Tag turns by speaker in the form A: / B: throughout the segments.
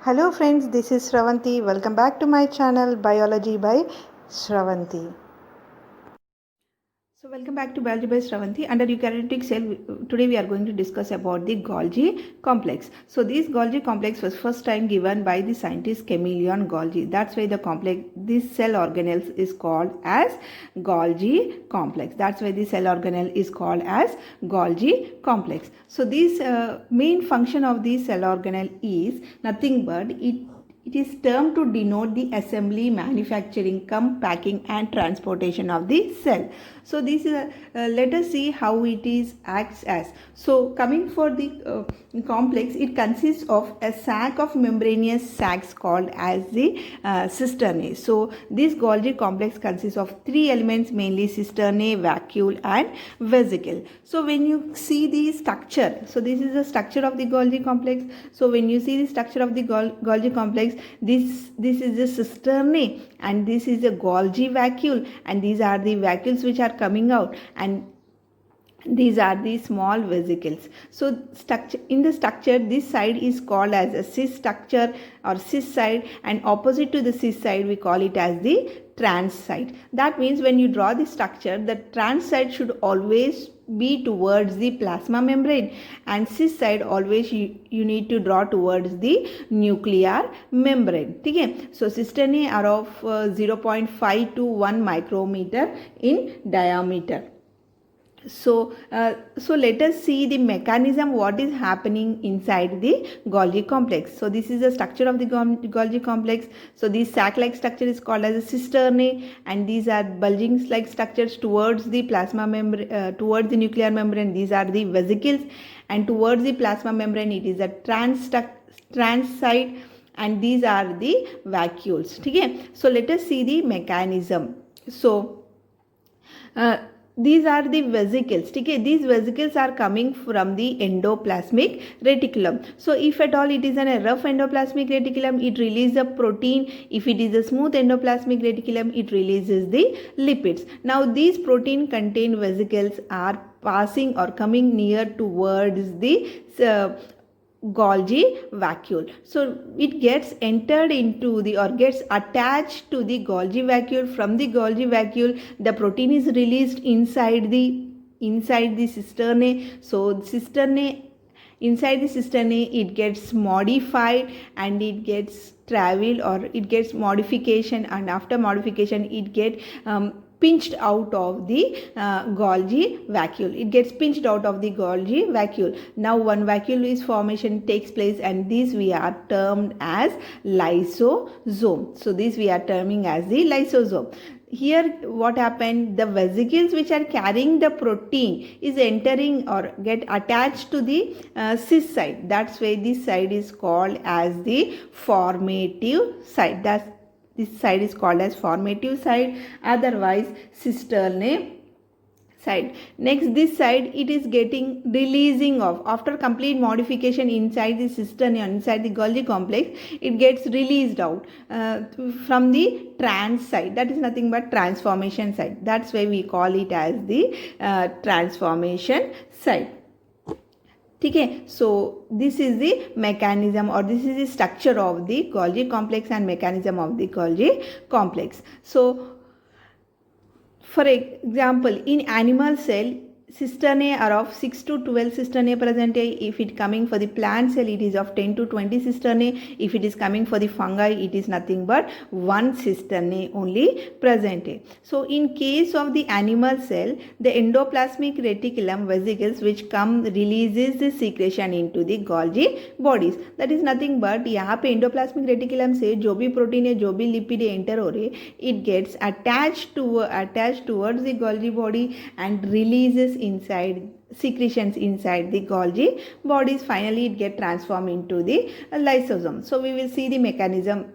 A: Hello friends, this is Shravanti. Welcome back to my channel Biology by Shravanti. So welcome back to Biology by Shravanti. Under eukaryotic cell, today we are going to discuss about the Golgi complex. So this Golgi complex was first time given by the scientist Chameleon Golgi. That's why the complex, this cell organelle is called as Golgi complex. That's why the cell organelle is called as Golgi complex. So this main function of the cell organelle is nothing but it is termed to denote the assembly, manufacturing, packing and transportation of the cell. So this is let us see how it is acts as. So coming for the complex, it consists of a sac of membranous sacs called as the cisternae. So this Golgi complex consists of three elements, mainly cisternae, vacuole and vesicle. So when you see the structure, so this is the structure of the Golgi complex. So when you see the structure of the Golgi complex, this is the cisternae and this is a Golgi vacuole, and these are the vacuoles which are coming out, and these are the small vesicles. So in the structure, this side is called as a cis structure or cis side, and opposite to the cis side we call it as the trans side. That means when you draw the structure, the trans side should always be towards the plasma membrane, and cis side always you need to draw towards the nuclear membrane. Okay? So cisternae are of 0.5 to 1 micrometer in diameter. So let us see the mechanism what is happening inside the Golgi complex. So this is the structure of the Golgi complex. So this sac-like structure is called as a cisternae, and these are bulging like structures towards the plasma membrane, towards the nuclear membrane. These are the vesicles, and towards the plasma membrane it is a trans side, and these are the vacuoles. Okay? So let us see the mechanism. So these are the vesicles. Okay? These vesicles are coming from the endoplasmic reticulum. So if at all it is a rough endoplasmic reticulum, it releases a protein. If it is a smooth endoplasmic reticulum, it releases the lipids. Now these protein contained vesicles are passing or coming near towards the Golgi vacuole. So it gets entered into the or gets attached to the Golgi vacuole. From the Golgi vacuole, the protein is released inside the cisternae. So inside the cisternae it gets modified and it gets traveled, or it gets modification, and after modification it gets pinched out of the Golgi vacuole. It gets pinched out of the Golgi vacuole. Now one vacuole is formation takes place, and this we are termed as lysosome. So this we are terming as the lysosome. Here what happened, the vesicles which are carrying the protein is entering or get attached to the cis side. That's why this side is called as the formative side. This side is called as formative side, otherwise cisternae side. Next, this side it is getting releasing of, after complete modification inside the cisternae, inside the Golgi complex, it gets released out from the trans side. That is nothing but transformation side. That's why we call it as the transformation side. Okay, so this is the mechanism, or this is the structure of the Golgi complex and mechanism of the Golgi complex. So for example, in animal cell, cisternae are of 6 to 12 cisternae present. If it coming for the plant cell, it is of 10 to 20 cisternae. If it is coming for the fungi, it is nothing but 1 cisternae only present. So in case of the animal cell, the endoplasmic reticulum vesicles which come releases the secretion into the Golgi bodies. That is nothing but यहाँ पे endoplasmic reticulum से जो भी protein है, जो भी lipid enter हो रहे, it gets attached towards the Golgi body and releases inside secretions inside the Golgi bodies. Finally it get transformed into the lysosome. So we will see the mechanism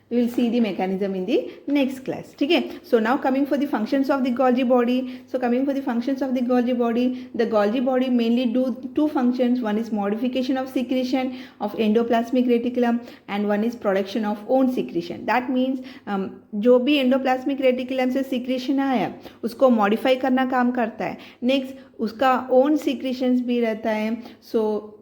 A: We will see the mechanism in the next class. Okay. So now coming for the functions of the Golgi body. So coming for the functions of the Golgi body mainly do two functions. One is modification of secretion of endoplasmic reticulum and one is production of own secretion. That means जो भी endoplasmic reticulum से secretion आया उसको modify करना काम करता है. Next उसका own secretions भी रहता है. So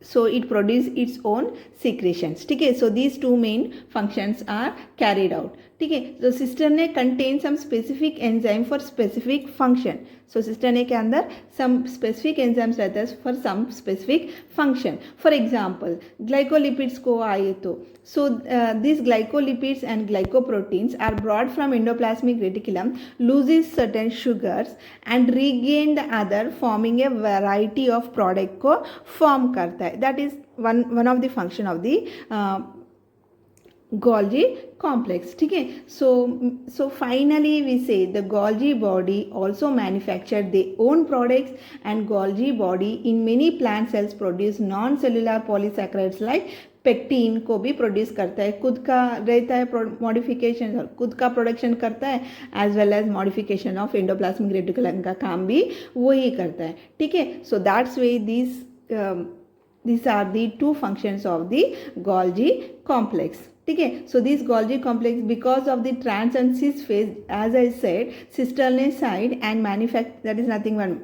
A: so it produce its own secretions. ठीक है, so these two main functions are carried out. ठीक है, so cistern contain some specific enzyme for specific function. So cistern के अंदर some specific enzymes रहते हैं for some specific function. For example, glycolipids को आए तो so these glycolipids and glycoproteins are brought from endoplasmic reticulum, loses certain sugars and regain the other, forming a variety of product को form करता है. That is one of the function of the Golgi complex. ठीक है, so finally we say the Golgi body also manufacture their own products, and Golgi body in many plant cells produce non-cellular polysaccharides like pectin को भी produce करता है, खुद का रहता है मॉडिफिकेशन, खुद का प्रोडक्शन करता है, as well as modification of endoplasmic reticulum का काम भी वही करता है. ठीक है, so that's way these are the two functions of the Golgi complex. ठीक है, so this Golgi complex, because of the trans and cis phase, as I said, cisternal side and manufacture, that is nothing but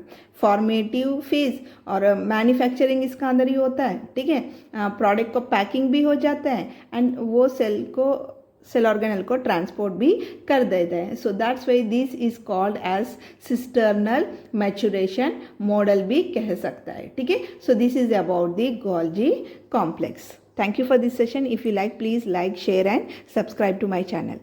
A: formative phase और manufacturing इसका अंदर ही होता है. ठीक है, product को पैकिंग भी हो जाता है एंड वो सेल ऑर्गेनल को ट्रांसपोर्ट भी कर देता है. So that's why this is called as cisternal maturation model भी कह सकता है. ठीक है, so this is about the Golgi complex. Thank you for this session. If you like, please like, share and subscribe to my channel.